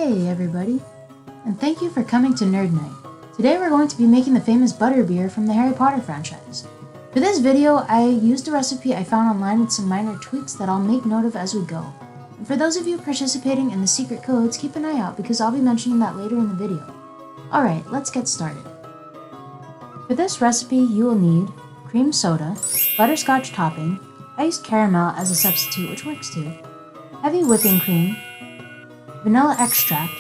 Hey everybody, and thank you for coming to Nerd Night. Today we're going to be making the famous Butterbeer from the Harry Potter franchise. For this video, I used a recipe I found online with some minor tweaks that I'll make note of as we go. And for those of you participating in the secret codes, keep an eye out because I'll be mentioning that later in the video. Alright, let's get started. For this recipe, you will need cream soda, butterscotch topping, I used caramel as a substitute which works too, heavy whipping cream, vanilla extract,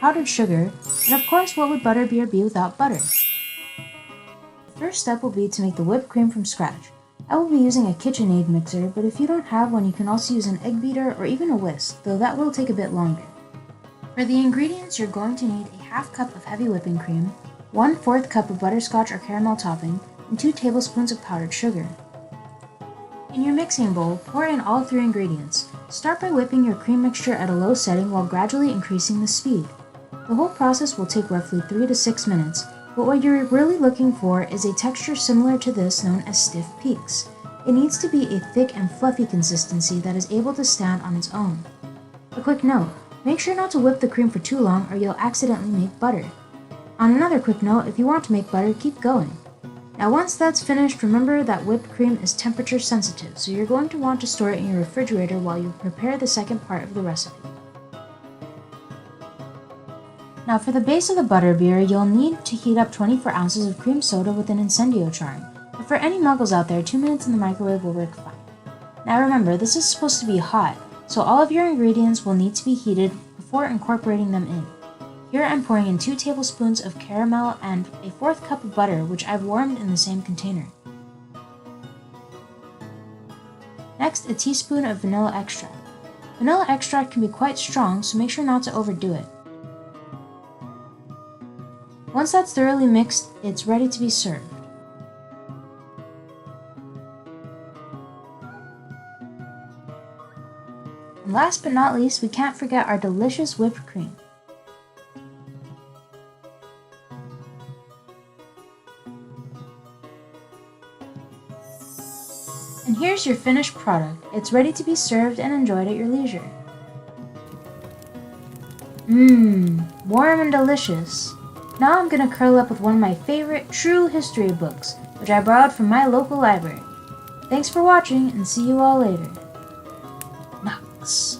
powdered sugar, and of course what would butterbeer be without butter? The first step will be to make the whipped cream from scratch. I will be using a KitchenAid mixer, but if you don't have one you can also use an egg beater or even a whisk, though that will take a bit longer. For the ingredients, you're going to need a half cup of heavy whipping cream, 1/4 cup of butterscotch or caramel topping, and 2 tablespoons of powdered sugar. In your mixing bowl, pour in all 3 ingredients. Start by whipping your cream mixture at a low setting while gradually increasing the speed. The whole process will take roughly 3 to 6 minutes, but what you're really looking for is a texture similar to this known as stiff peaks. It needs to be a thick and fluffy consistency that is able to stand on its own. A quick note, make sure not to whip the cream for too long or you'll accidentally make butter. On another quick note, if you want to make butter, keep going. Now once that's finished, remember that whipped cream is temperature sensitive, so you're going to want to store it in your refrigerator while you prepare the second part of the recipe. Now for the base of the butterbeer, you'll need to heat up 24 ounces of cream soda with an incendio charm. But for any muggles out there, 2 minutes in the microwave will work fine. Now remember, this is supposed to be hot, so all of your ingredients will need to be heated before incorporating them in. Here I'm pouring in 2 tablespoons of caramel and a 1/4 cup of butter, which I've warmed in the same container. Next, a teaspoon of vanilla extract. Vanilla extract can be quite strong, so make sure not to overdo it. Once that's thoroughly mixed, it's ready to be served. And last but not least, we can't forget our delicious whipped cream. And here's your finished product. It's ready to be served and enjoyed at your leisure. Warm and delicious. Now I'm gonna curl up with one of my favorite true history books, which I borrowed from my local library. Thanks for watching and see you all later. Knox.